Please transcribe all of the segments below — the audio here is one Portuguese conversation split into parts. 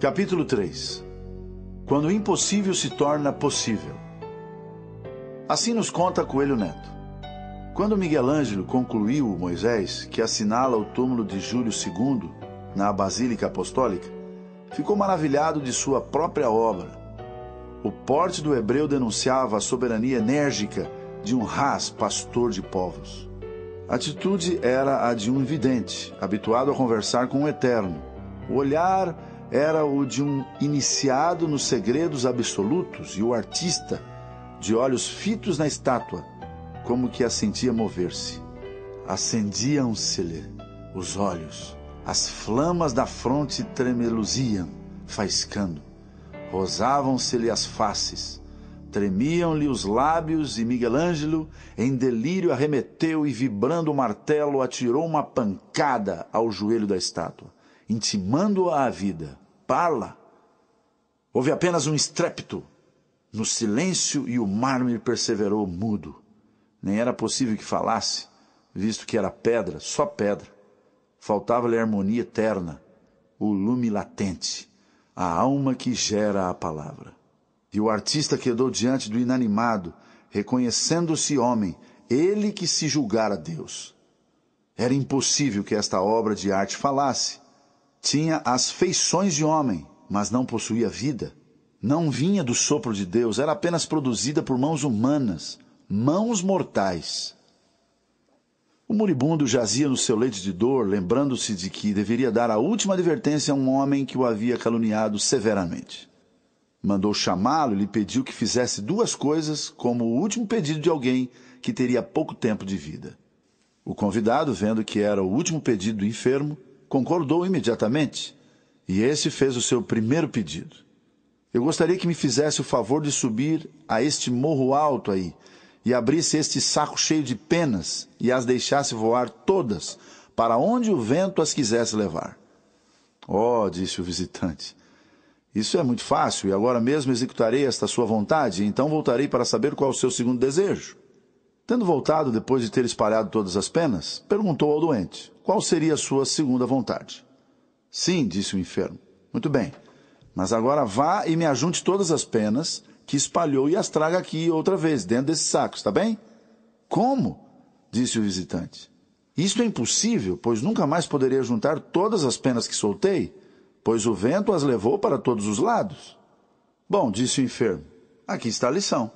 Capítulo 3. Quando o impossível se torna possível. Assim nos conta Coelho Neto. Quando Miguel Ângelo concluiu o Moisés, que assinala o túmulo de Júlio II, na Basílica Apostólica, ficou maravilhado de sua própria obra. O porte do hebreu denunciava a soberania enérgica de um ras pastor de povos. A atitude era a de um vidente, habituado a conversar com o Eterno. O olhar era o de um iniciado nos segredos absolutos e o artista, de olhos fitos na estátua, como que a sentia mover-se. Acendiam-se-lhe os olhos, as flamas da fronte tremeluziam, faiscando. Rosavam-se-lhe as faces, tremiam-lhe os lábios e Miguel Ângelo, em delírio, arremeteu e, vibrando o martelo, atirou uma pancada ao joelho da estátua, intimando-a à vida. Parla! Houve apenas um estrépito no silêncio e o mármore perseverou mudo. Nem era possível que falasse, visto que era pedra, só pedra. Faltava-lhe a harmonia eterna, o lume latente, a alma que gera a palavra. E o artista quedou diante do inanimado, reconhecendo-se homem, ele que se julgara Deus. Era impossível que esta obra de arte falasse. Tinha as feições de homem, mas não possuía vida. Não vinha do sopro de Deus, era apenas produzida por mãos humanas, mãos mortais. O moribundo jazia no seu leito de dor, lembrando-se de que deveria dar a última advertência a um homem que o havia caluniado severamente. Mandou chamá-lo e lhe pediu que fizesse duas coisas como o último pedido de alguém que teria pouco tempo de vida. O convidado, vendo que era o último pedido do enfermo, concordou imediatamente, e esse fez o seu primeiro pedido. Eu gostaria que me fizesse o favor de subir a este morro alto aí, e abrisse este saco cheio de penas, e as deixasse voar todas, para onde o vento as quisesse levar. Oh, disse o visitante, isso é muito fácil, e agora mesmo executarei esta sua vontade, e então voltarei para saber qual é o seu segundo desejo. Tendo voltado depois de ter espalhado todas as penas, perguntou ao doente, qual seria a sua segunda vontade? Sim, disse o enfermo. Muito bem, mas agora vá e me ajunte todas as penas que espalhou e as traga aqui outra vez, dentro desse saco, está bem? Como? Disse o visitante. Isto é impossível, pois nunca mais poderei juntar todas as penas que soltei, pois o vento as levou para todos os lados. Bom, disse o enfermo, aqui está a lição.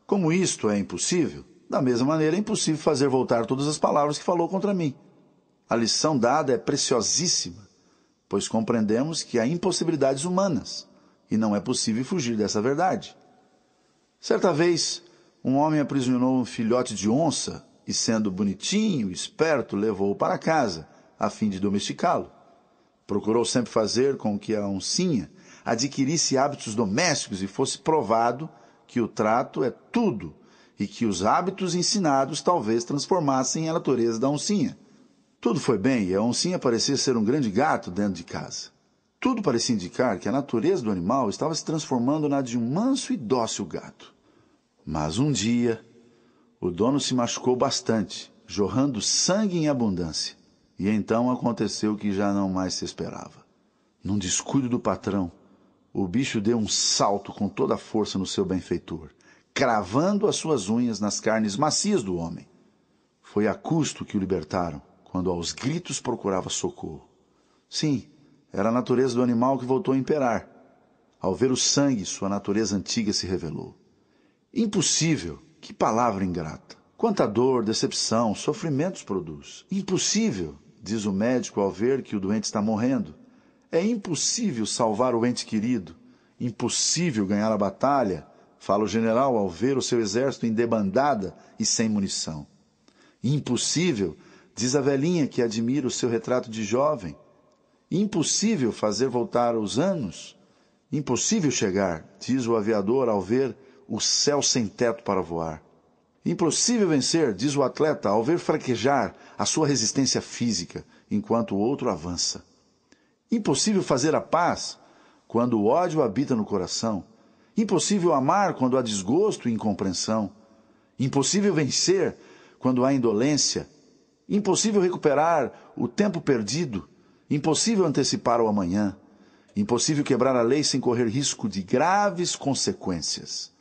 Como isto é impossível, da mesma maneira é impossível fazer voltar todas as palavras que falou contra mim. A lição dada é preciosíssima, pois compreendemos que há impossibilidades humanas, e não é possível fugir dessa verdade. Certa vez, um homem aprisionou um filhote de onça, e sendo bonitinho e esperto, levou-o para casa, a fim de domesticá-lo. Procurou sempre fazer com que a oncinha adquirisse hábitos domésticos e fosse provado que o trato é tudo, e que os hábitos ensinados talvez transformassem a natureza da oncinha. Tudo foi bem e a oncinha parecia ser um grande gato dentro de casa. Tudo parecia indicar que a natureza do animal estava se transformando na de um manso e dócil gato. Mas um dia, o dono se machucou bastante, jorrando sangue em abundância. E então aconteceu o que já não mais se esperava. Num descuido do patrão, o bicho deu um salto com toda a força no seu benfeitor, cravando as suas unhas nas carnes macias do homem. Foi a custo que o libertaram, quando aos gritos procurava socorro. Sim, era a natureza do animal que voltou a imperar. Ao ver o sangue, sua natureza antiga se revelou. Impossível! Que palavra ingrata! Quanta dor, decepção, sofrimentos produz. Impossível! Diz o médico ao ver que o doente está morrendo. É impossível salvar o ente querido. Impossível ganhar a batalha, fala o general ao ver o seu exército em debandada e sem munição. Impossível, diz a velhinha que admira o seu retrato de jovem. Impossível fazer voltar os anos. Impossível chegar, diz o aviador ao ver o céu sem teto para voar. Impossível vencer, diz o atleta ao ver fraquejar a sua resistência física, enquanto o outro avança. Impossível fazer a paz quando o ódio habita no coração. Impossível amar quando há desgosto e incompreensão. Impossível vencer quando há indolência. Impossível recuperar o tempo perdido. Impossível antecipar o amanhã. Impossível quebrar a lei sem correr risco de graves consequências.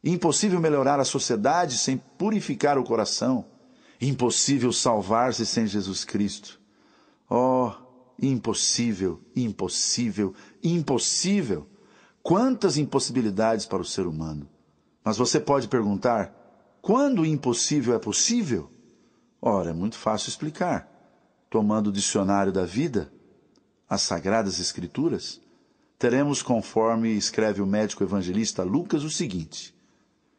Impossível melhorar a sociedade sem purificar o coração. Impossível salvar-se sem Jesus Cristo. Oh, impossível, impossível, impossível. Quantas impossibilidades para o ser humano. Mas você pode perguntar, quando o impossível é possível? Ora, é muito fácil explicar. Tomando o dicionário da vida, as Sagradas Escrituras, teremos, conforme escreve o médico evangelista Lucas, o seguinte: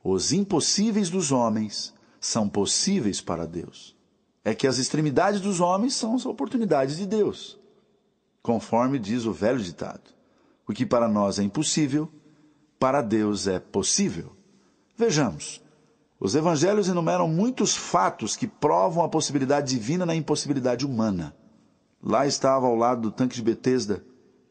os impossíveis dos homens são possíveis para Deus. É que as extremidades dos homens são as oportunidades de Deus. Conforme diz o velho ditado, o que para nós é impossível, para Deus é possível. Vejamos, os evangelhos enumeram muitos fatos que provam a possibilidade divina na impossibilidade humana. Lá estava ao lado do tanque de Betesda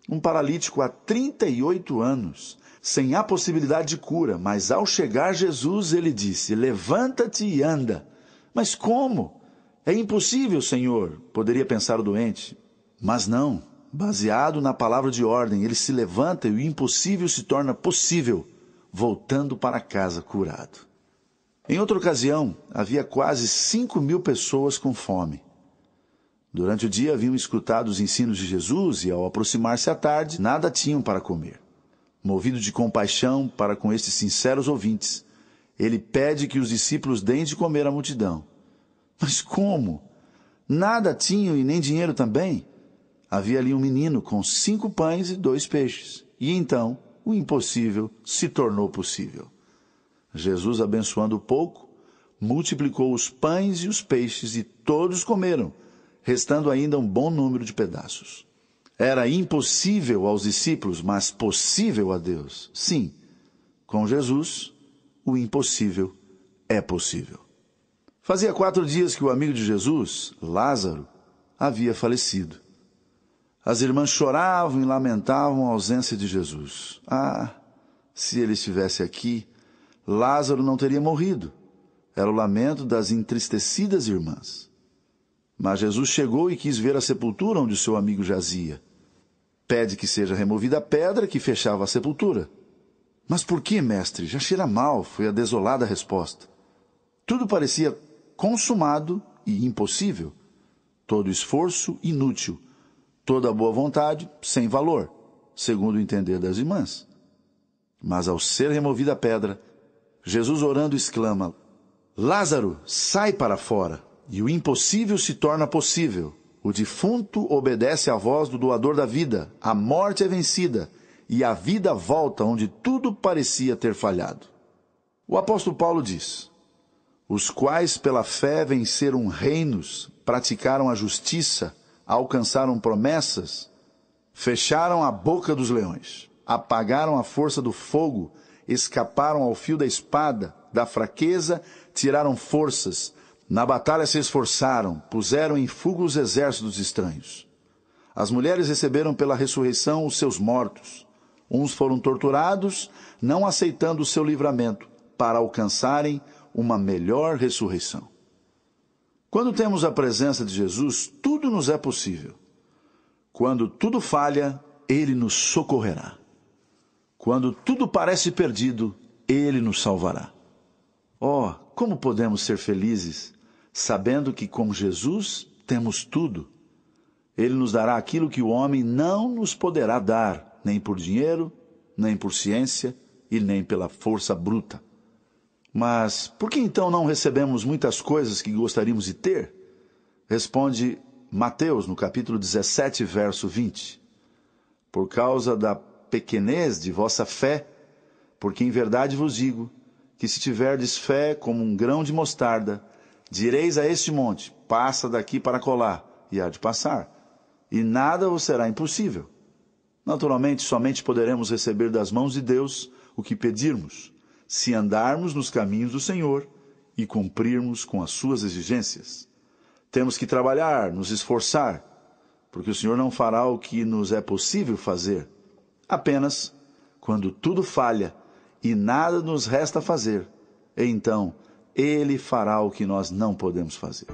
um paralítico há 38 anos, sem a possibilidade de cura, mas ao chegar Jesus, ele disse: levanta-te e anda. Mas como? É impossível, Senhor, poderia pensar o doente. Mas não, baseado na palavra de ordem, ele se levanta e o impossível se torna possível, voltando para casa curado. Em outra ocasião, havia quase 5.000 pessoas com fome. Durante o dia haviam escutado os ensinos de Jesus e, ao aproximar-se à tarde, nada tinham para comer. Movido de compaixão para com estes sinceros ouvintes, ele pede que os discípulos deem de comer à multidão. Mas como? Nada tinham e nem dinheiro também? Havia ali um menino com 5 pães e 2 peixes. E então, o impossível se tornou possível. Jesus, abençoando o pouco, multiplicou os pães e os peixes e todos comeram, restando ainda um bom número de pedaços. Era impossível aos discípulos, mas possível a Deus. Sim, com Jesus, o impossível é possível. Fazia 4 dias que o amigo de Jesus, Lázaro, havia falecido. As irmãs choravam e lamentavam a ausência de Jesus. Ah, se ele estivesse aqui, Lázaro não teria morrido. Era o lamento das entristecidas irmãs. Mas Jesus chegou e quis ver a sepultura onde o seu amigo jazia. Pede que seja removida a pedra que fechava a sepultura. Mas por que, mestre? Já cheira mal, foi a desolada resposta. Tudo parecia consumado e impossível. Todo esforço inútil. Toda boa vontade sem valor, segundo o entender das irmãs. Mas ao ser removida a pedra, Jesus orando exclama: Lázaro, sai para fora. E o impossível se torna possível. O defunto obedece à voz do doador da vida. A morte é vencida e a vida volta onde tudo parecia ter falhado. O apóstolo Paulo diz: os quais pela fé venceram reinos, praticaram a justiça, alcançaram promessas, fecharam a boca dos leões, apagaram a força do fogo, escaparam ao fio da espada, da fraqueza tiraram forças, na batalha se esforçaram, puseram em fuga os exércitos estranhos. As mulheres receberam pela ressurreição os seus mortos. Uns foram torturados, não aceitando o seu livramento, para alcançarem uma melhor ressurreição. Quando temos a presença de Jesus, tudo nos é possível. Quando tudo falha, Ele nos socorrerá. Quando tudo parece perdido, Ele nos salvará. Oh, como podemos ser felizes, sabendo que com Jesus temos tudo. Ele nos dará aquilo que o homem não nos poderá dar, nem por dinheiro, nem por ciência e nem pela força bruta. Mas por que então não recebemos muitas coisas que gostaríamos de ter? Responde Mateus, no capítulo 17, verso 20. Por causa da pequenez de vossa fé, porque em verdade vos digo, que se tiverdes fé como um grão de mostarda, direis a este monte, passa daqui para colar, e há de passar, e nada vos será impossível. Naturalmente, somente poderemos receber das mãos de Deus o que pedirmos, se andarmos nos caminhos do Senhor e cumprirmos com as suas exigências. Temos que trabalhar, nos esforçar, porque o Senhor não fará o que nos é possível fazer. Apenas, quando tudo falha e nada nos resta fazer, então Ele fará o que nós não podemos fazer.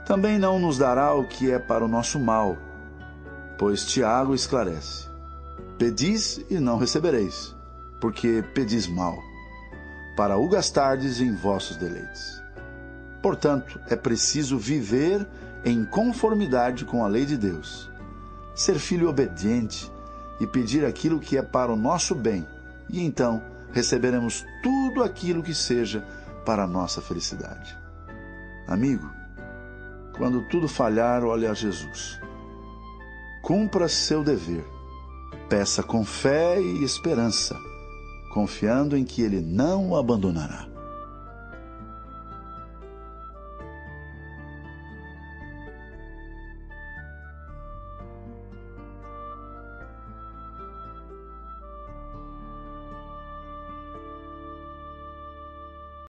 Também não nos dará o que é para o nosso mal. Pois Tiago esclarece: pedis e não recebereis, porque pedis mal, para o gastardes em vossos deleites. Portanto, é preciso viver em conformidade com a lei de Deus, ser filho obediente e pedir aquilo que é para o nosso bem, e então receberemos tudo aquilo que seja para a nossa felicidade. Amigo, quando tudo falhar, olhe a Jesus. Cumpra seu dever. Peça com fé e esperança, confiando em que Ele não o abandonará.